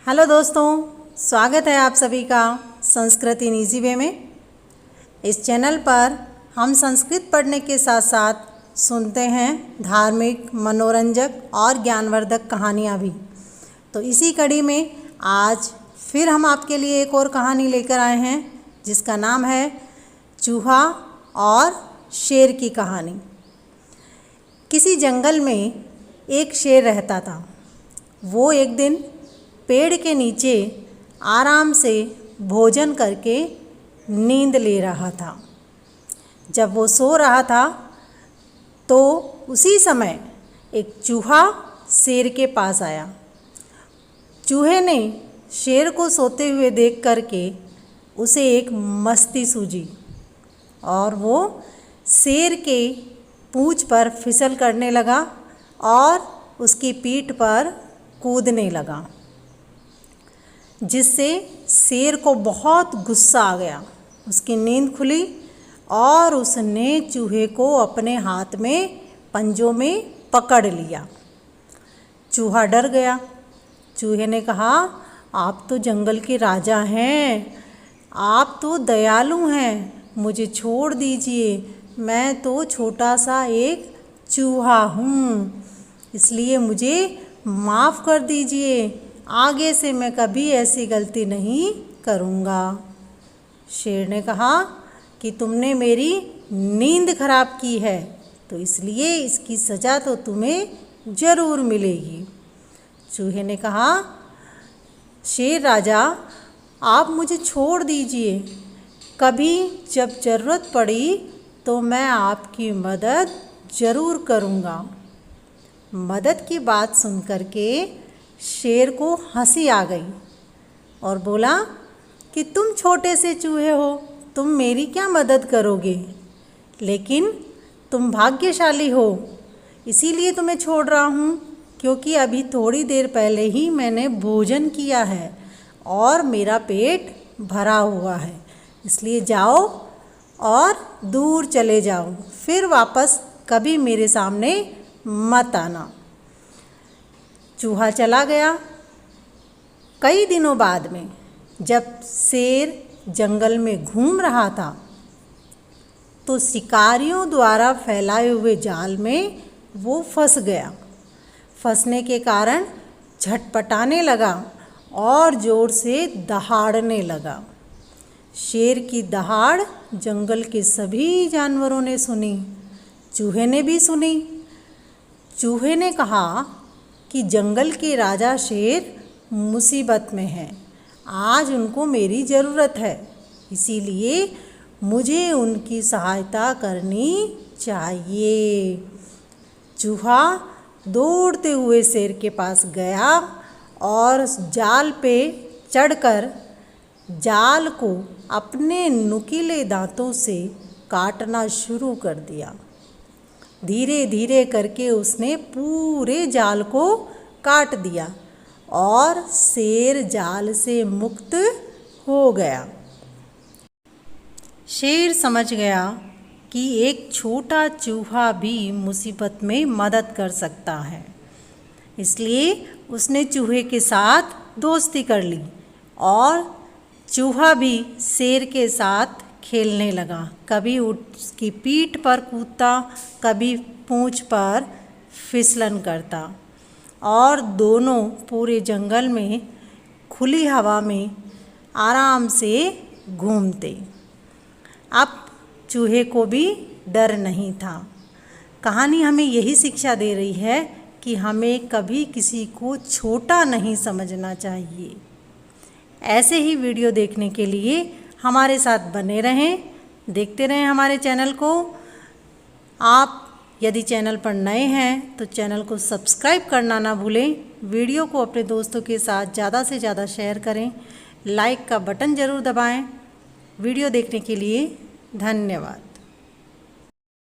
Hello दोस्तों, स्वागत है आप सभी का संस्कृत इन इजी वे में। इस चैनल पर हम संस्कृत पढ़ने के साथ साथ सुनते हैं धार्मिक, मनोरंजक और ज्ञानवर्धक कहानियाँ भी। तो इसी कड़ी में आज फिर हम आपके लिए एक और कहानी लेकर आए हैं जिसका नाम है चूहा और शेर की कहानी। किसी जंगल में एक शेर रहता था। वो एक दिन पेड़ के नीचे आराम से भोजन करके नींद ले रहा था। जब वो सो रहा था तो उसी समय एक चूहा शेर के पास आया। चूहे ने शेर को सोते हुए देख करके उसे एक मस्ती सूझी और वो शेर के पूंछ पर फिसल करने लगा और उसकी पीठ पर कूदने लगा, जिससे शेर को बहुत गुस्सा आ गया। उसकी नींद खुली और उसने चूहे को अपने हाथ में पंजों में पकड़ लिया। चूहा डर गया। चूहे ने कहा, आप तो जंगल के राजा हैं, आप तो दयालु हैं, मुझे छोड़ दीजिए, मैं तो छोटा सा एक चूहा हूँ, इसलिए मुझे माफ़ कर दीजिए, आगे से मैं कभी ऐसी गलती नहीं करूँगा। शेर ने कहा कि तुमने मेरी नींद खराब की है तो इसलिए इसकी सज़ा तो तुम्हें ज़रूर मिलेगी। चूहे ने कहा, शेर राजा, आप मुझे छोड़ दीजिए, कभी जब ज़रूरत पड़ी तो मैं आपकी मदद ज़रूर करूँगा। मदद की बात सुन कर के शेर को हंसी आ गई और बोला कि तुम छोटे से चूहे हो, तुम मेरी क्या मदद करोगे, लेकिन तुम भाग्यशाली हो, इसीलिए तुम्हें छोड़ रहा हूँ, क्योंकि अभी थोड़ी देर पहले ही मैंने भोजन किया है और मेरा पेट भरा हुआ है, इसलिए जाओ और दूर चले जाओ, फिर वापस कभी मेरे सामने मत आना। चूहा चला गया। कई दिनों बाद में जब शेर जंगल में घूम रहा था तो शिकारियों द्वारा फैलाए हुए जाल में वो फंस गया। फंसने के कारण झटपटाने लगा और ज़ोर से दहाड़ने लगा। शेर की दहाड़ जंगल के सभी जानवरों ने सुनी, चूहे ने भी सुनी। चूहे ने कहा कि जंगल के राजा शेर मुसीबत में हैं, आज उनको मेरी ज़रूरत है, इसीलिए मुझे उनकी सहायता करनी चाहिए। चूहा दौड़ते हुए शेर के पास गया और जाल पे चढ़कर जाल को अपने नुकीले दांतों से काटना शुरू कर दिया। धीरे धीरे करके उसने पूरे जाल को काट दिया और शेर जाल से मुक्त हो गया। शेर समझ गया कि एक छोटा चूहा भी मुसीबत में मदद कर सकता है, इसलिए उसने चूहे के साथ दोस्ती कर ली और चूहा भी शेर के साथ खेलने लगा। कभी उसकी पीठ पर कूदता, कभी पूंछ पर फिसलन करता और दोनों पूरे जंगल में खुली हवा में आराम से घूमते। अब चूहे को भी डर नहीं था। कहानी हमें यही शिक्षा दे रही है कि हमें कभी किसी को छोटा नहीं समझना चाहिए। ऐसे ही वीडियो देखने के लिए हमारे साथ बने रहें, देखते रहें हमारे चैनल को। आप यदि चैनल पर नए हैं तो चैनल को सब्सक्राइब करना ना भूलें। वीडियो को अपने दोस्तों के साथ ज़्यादा से ज़्यादा शेयर करें। लाइक का बटन ज़रूर दबाएं। वीडियो देखने के लिए धन्यवाद।